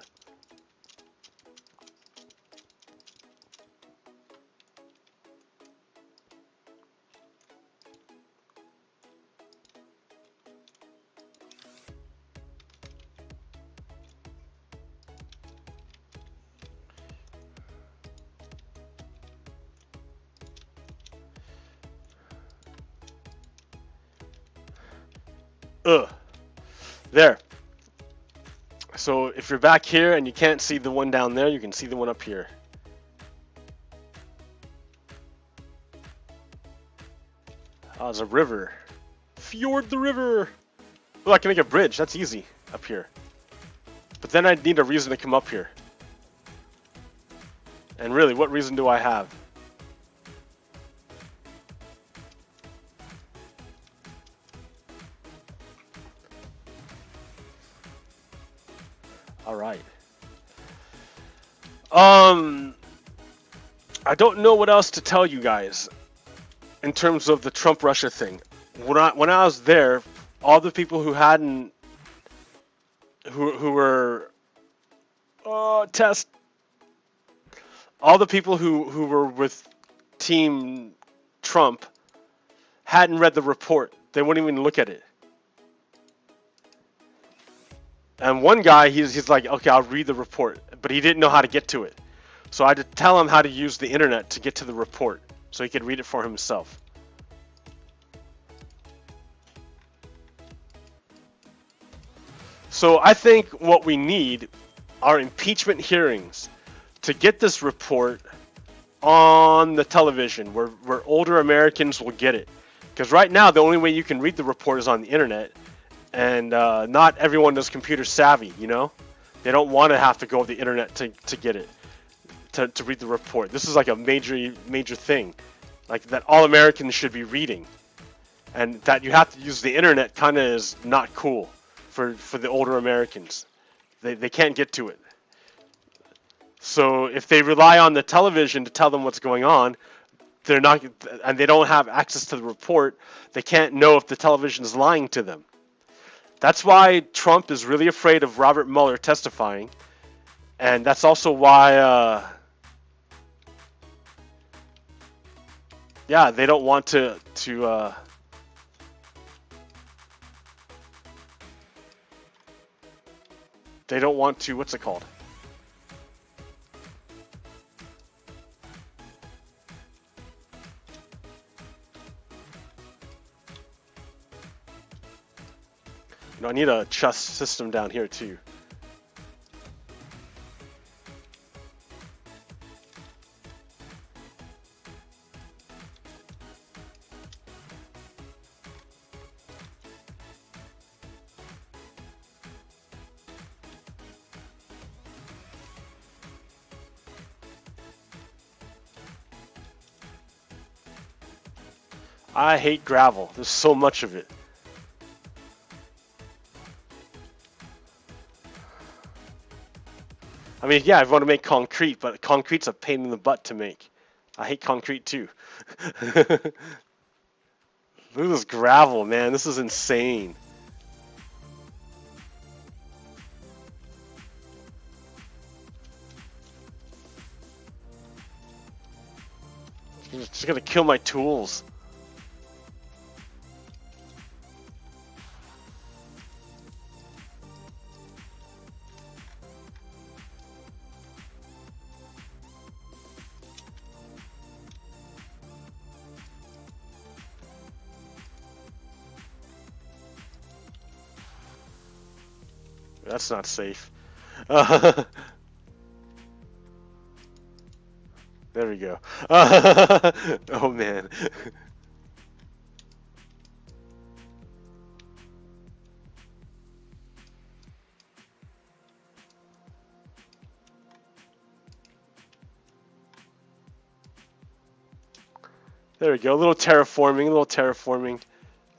There. So if you're back here and you can't see the one down there, you can see the one up here. Oh, there's a river. Fjord the river! Oh, I can make a bridge. That's easy up here. But then I'd need a reason to come up here. And really, what reason do I have? Alright. I don't know what else to tell you guys in terms of the Trump-Russia thing. When I was there, all the people who hadn't, who were, all the people who were with Team Trump hadn't read the report. They wouldn't even look at it. And one guy, he's like, okay, I'll read the report, but he didn't know how to get to it. So I had to tell him how to use the internet to get to the report, so he could read it for himself. So I think what we need are impeachment hearings to get this report on the television, where older Americans will get it. Because right now, the only way you can read the report is on the internet. And not everyone is computer savvy, you know? They don't want to have to go to the internet to get it, to read the report. This is like a major thing, like that all Americans should be reading. And that you have to use the internet kind of is not cool for the older Americans. They can't get to it. So if they rely on the television to tell them what's going on, they're not, and they don't have access to the report, they can't know if the television is lying to them. That's why Trump is really afraid of Robert Mueller testifying, and that's also why, yeah, they don't want to what's it called? You know, I need a chess system down here too. I hate gravel. There's so much of it. I mean, yeah, I want to make concrete, but concrete's a pain in the butt to make. I hate concrete too. Look at this gravel, man. This is insane. It's just gonna kill my tools. That's not safe. There we go. Oh man. There we go. A little terraforming.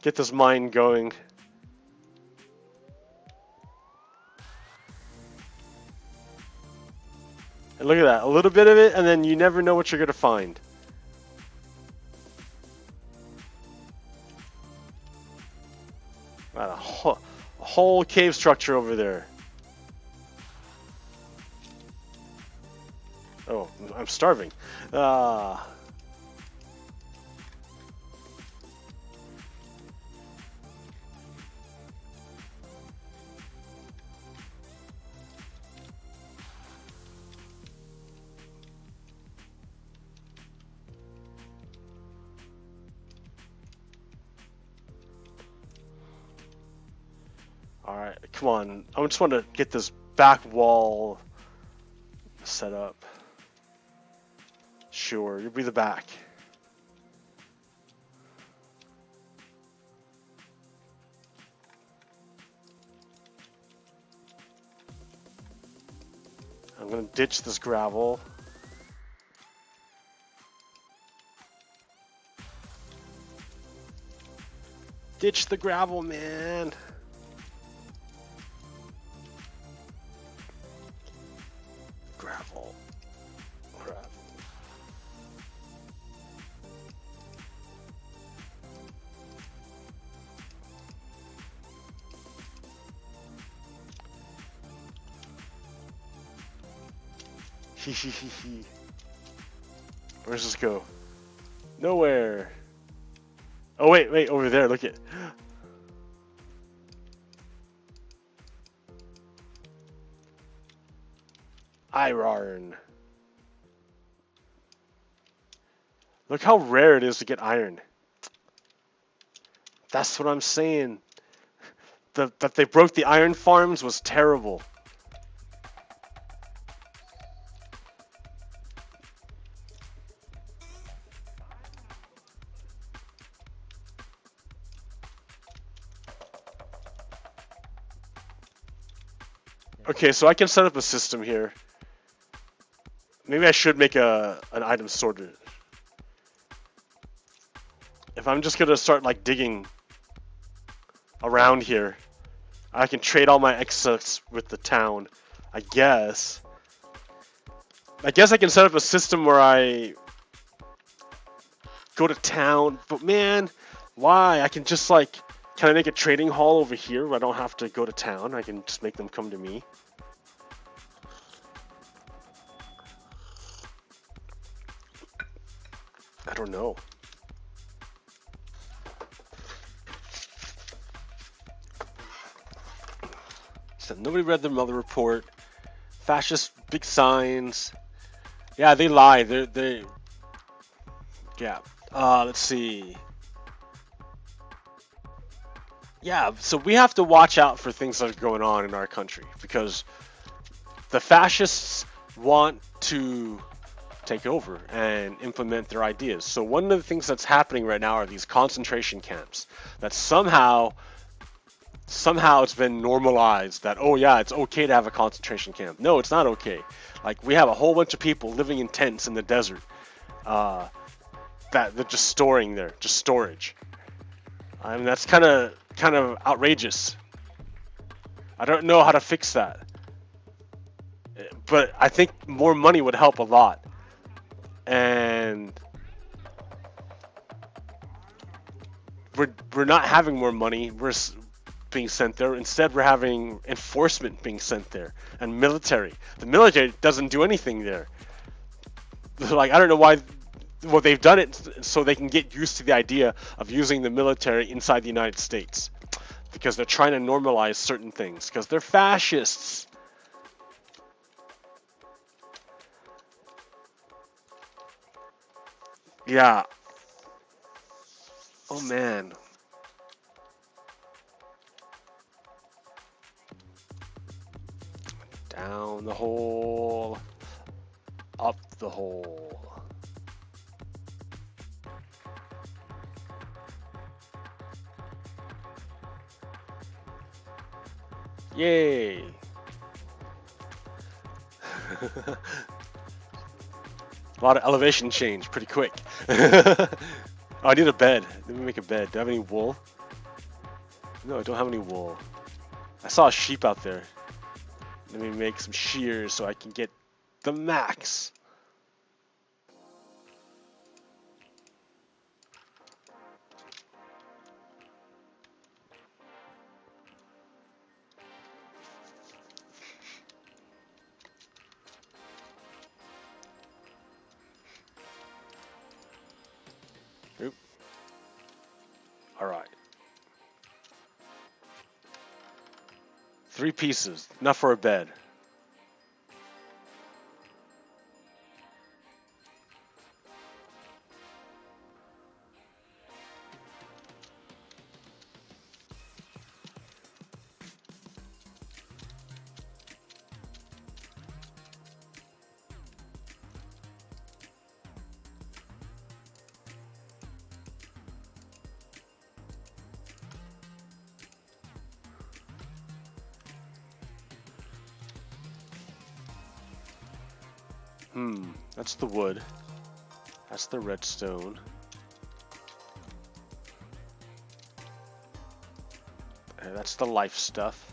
Get this mine going. And look at that, a little bit of it, and then you never know what you're gonna find. Wow, a whole cave structure over there. Oh, I'm starving. Alright, come on. I just want to get this back wall set up. Sure, you'll be the back. I'm gonna ditch this gravel. Ditch the gravel, man. Gravel. Where does this go? Nowhere. Oh wait, over there, look it. Iron. Look how rare it is to get iron. That's what I'm saying. That they broke the iron farms was terrible. Okay, so I can set up a system here. Maybe I should make an item sorter. If I'm just gonna start like digging around here, I can trade all my excess with the town. I guess I can set up a system where I go to town, but man, why? I can just like, can I make a trading hall over here where I don't have to go to town? I can just make them come to me. I don't know. So nobody read the Mueller report. Fascist big signs. Yeah, they lie. They. Yeah. Let's see. Yeah, so we have to watch out for things that are going on in our country because the fascists want to take over and implement their ideas. So one of the things that's happening right now are these concentration camps that somehow it's been normalized that, oh yeah, it's okay to have a concentration camp. No, it's not okay. Like, we have a whole bunch of people living in tents in the desert that they're just storing there, just storage. I mean, that's kind of outrageous. I don't know how to fix that, but I think more money would help a lot. And we're not having more money. Being sent there. Instead, we're having enforcement being sent there and military. The military doesn't do anything there. Like, I don't know why. Well, they've done it so they can get used to the idea of using the military inside the United States, because they're trying to normalize certain things, because they're fascists. Yeah. Oh man. Down the hole. Up the hole. Yay. A lot of elevation change pretty quick. Oh, I need a bed. Let me make a bed. Do I have any wool? No, I don't have any wool. I saw a sheep out there. Let me make some shears so I can get the max. Oop. All right. 3 pieces, enough for a bed. That's the wood. That's the redstone. That's the life stuff.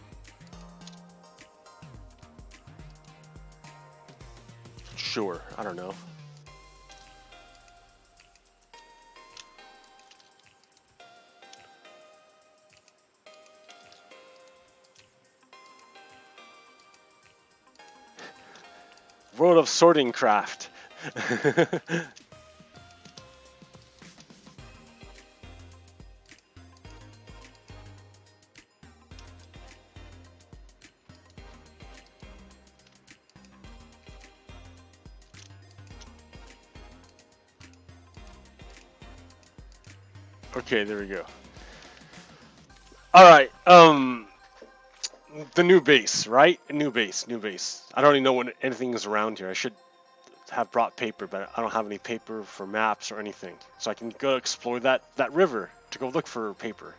Sure, I don't know. World of sorting craft. Okay, there we go. All right, the new base, right? New base. I don't even know when anything is around here. I should have brought paper, but I don't have any paper for maps or anything. So I can go explore that river to go look for paper.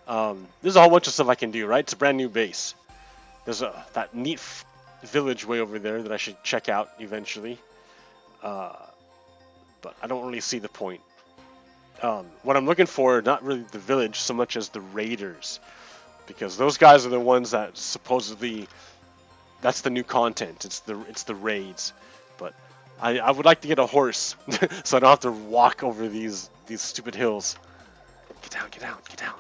There's a whole bunch of stuff I can do, right? It's a brand new base. There's that neat village way over there that I should check out eventually. But I don't really see the point. What I'm looking for, not really the village so much as the raiders. Because those guys are the ones that supposedly, that's the new content. It's the raids. But I would like to get a horse so I don't have to walk over these stupid hills. Get down, get down, get down.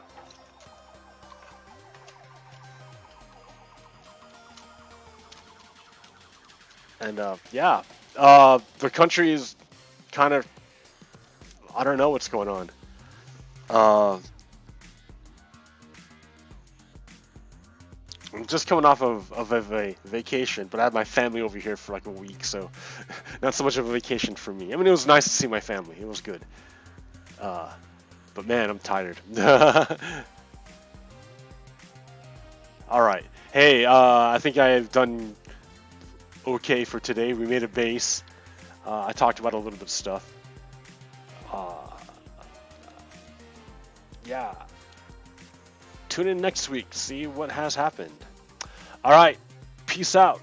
And yeah, the country is kind of, I don't know what's going on. I'm just coming off of a vacation, but I had my family over here for like a week, so not so much of a vacation for me. I mean, it was nice to see my family. It was good. But man, I'm tired. All right. Hey, I think I've done okay for today. We made a base. I talked about a little bit of stuff. Yeah. Tune in next week. See what has happened. All right. Peace out.